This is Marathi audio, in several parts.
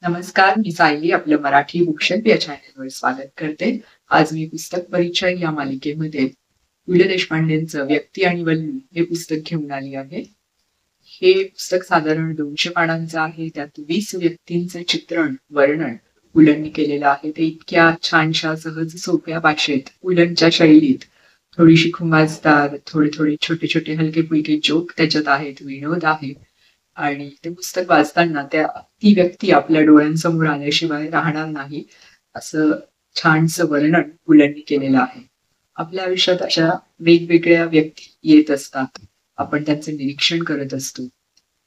नमस्कार, मी सायली आपलं मराठी बुकशेल्फ या चॅनलवर स्वागत करते. आज मी पुस्तक परिचय या मालिकेमध्ये पु ल देशपांडेंचं व्यक्ती आणि वल्ली हे पुस्तक घेऊन आली आहे. हे पुस्तक साधारण 200 पानांचं आहे. त्यात 20 व्यक्तींचे चित्रण, वर्णन पुलंनी केलेलं आहे. ते इतक्या छानशा, सहज, सोप्या भाषेत, पुलंच्या शैलीत, थोडीशी खुमासदार, थोडे छोटे छोटे हलके फुलके जोक त्याच्यात आहेत, विनोद आहे. आणि ते पुस्तक वाचताना ती व्यक्ती आपल्या डोळ्यांसमोर आल्याशिवाय राहणार नाही, असं छानसं वर्णन पुलंनी केलेलं आहे. आपल्या आयुष्यात अशा वेगवेगळ्या व्यक्ती येत असतात. आपण त्यांचं निरीक्षण करत असतो.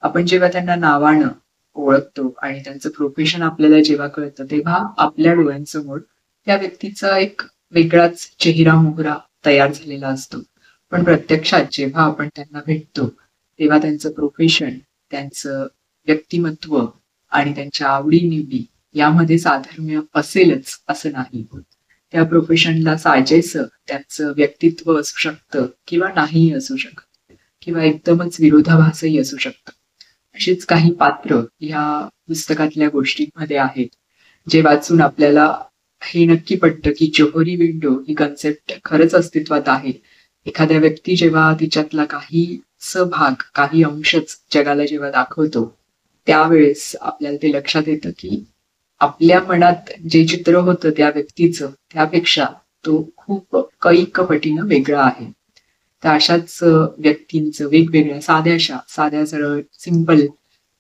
आपण जेव्हा त्यांना नावानं ओळखतो आणि त्यांचं प्रोफेशन आपल्याला जेव्हा कळतं, तेव्हा आपल्या डोळ्यांसमोर त्या व्यक्तीचा एक वेगळाच चेहरा मोहरा तयार झालेला असतो. पण प्रत्यक्षात जेव्हा आपण त्यांना भेटतो, तेव्हा त्यांचं प्रोफेशन, त्यांचं व्यक्तिमत्व आणि त्यांच्या आवडी-निवडी यामध्ये साधर्म्य असेलच असं नाही. त्या प्रोफेशनला साजेसं त्यांचं व्यक्तित्व असू शकतं किंवा नाही असू शकत, किंवा एकदमच विरोधाभासही असू शकतं. अशीच काही पात्र या पुस्तकातल्या गोष्टींमध्ये आहेत, जे वाचून आपल्याला हे नक्की पटतं की जोहरी विंडो ही कन्सेप्ट खरंच अस्तित्वात आहे. एखाद्या व्यक्ती जेव्हा तिच्यातला काही भाग, काही अंशच जगाला जेव्हा दाखवतो, त्यावेळेस आपल्याला ते लक्षात येतं की आपल्या मनात जे चित्र होतं त्या व्यक्तीचं, त्यापेक्षा तो खूप कैक पटीनं वेगळा आहे. तर अशाच व्यक्तींचं वेगवेगळ्या साध्या सरळ सिंपल,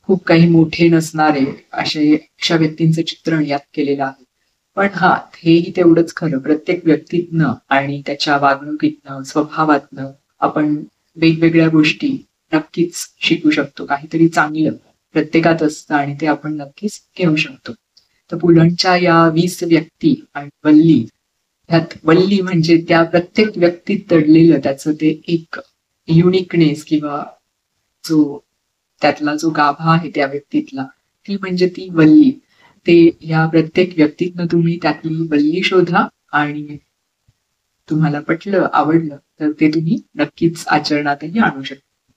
खूप काही मोठे नसणारे अशा व्यक्तींचं चित्रण यात केलेलं आहे. पण हेही तेवढंच खरं, प्रत्येक व्यक्तीतनं आणि त्याच्या वागणुकीतनं, स्वभावातनं आपण वेगवेगळ्या गोष्टी नक्कीच शिकू शकतो. काहीतरी चांगलं प्रत्येकात असतं आणि ते आपण नक्कीच घेऊ शकतो. तर पुलंच्या या 20 व्यक्ती आणि वल्ली, ह्यात वल्ली म्हणजे त्या प्रत्येक व्यक्तीत दडलेलं त्याचं ते एक युनिकनेस, किंवा त्यातला जो गाभा आहे त्या व्यक्तीतला, ती म्हणजे ती वल्ली. ते या प्रत्येक व्यक्तीतनं तुम्ही त्यातली वल्ली शोधा आणि तुम्हाला पटलं, आवडलं तर ते तुम्ही नक्कीच आचरणातही आणू शकता.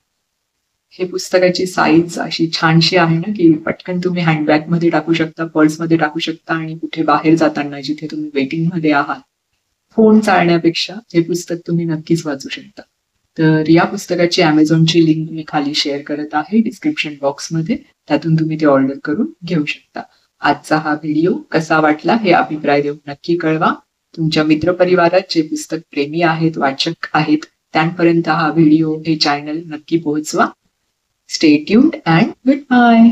हे पुस्तकाची साईज अशी छानशी आहे ना, की पटकन तुम्ही हँडबॅग मध्ये टाकू शकता, पर्समध्ये टाकू शकता आणि कुठे बाहेर जाताना जिथे तुम्ही वेटिंग मध्ये आहात, फोन चालण्यापेक्षा हे पुस्तक तुम्ही नक्कीच वाचू शकता. तर या पुस्तकाची Amazonची लिंक मी खाली शेअर करत आहे डिस्क्रिप्शन बॉक्समध्ये. त्यातून तुम्ही ते ऑर्डर करून घेऊ शकता. आजचा हा व्हिडिओ कसा वाटला हे अभिप्राय देऊन नक्की कळवा. तुमच्या मित्रपरिवारात जे पुस्तक प्रेमी आहेत, वाचक आहेत, त्यांपर्यंत हा व्हिडिओ, हे चॅनल नक्की पोहोचवा. Stay tuned and good bye.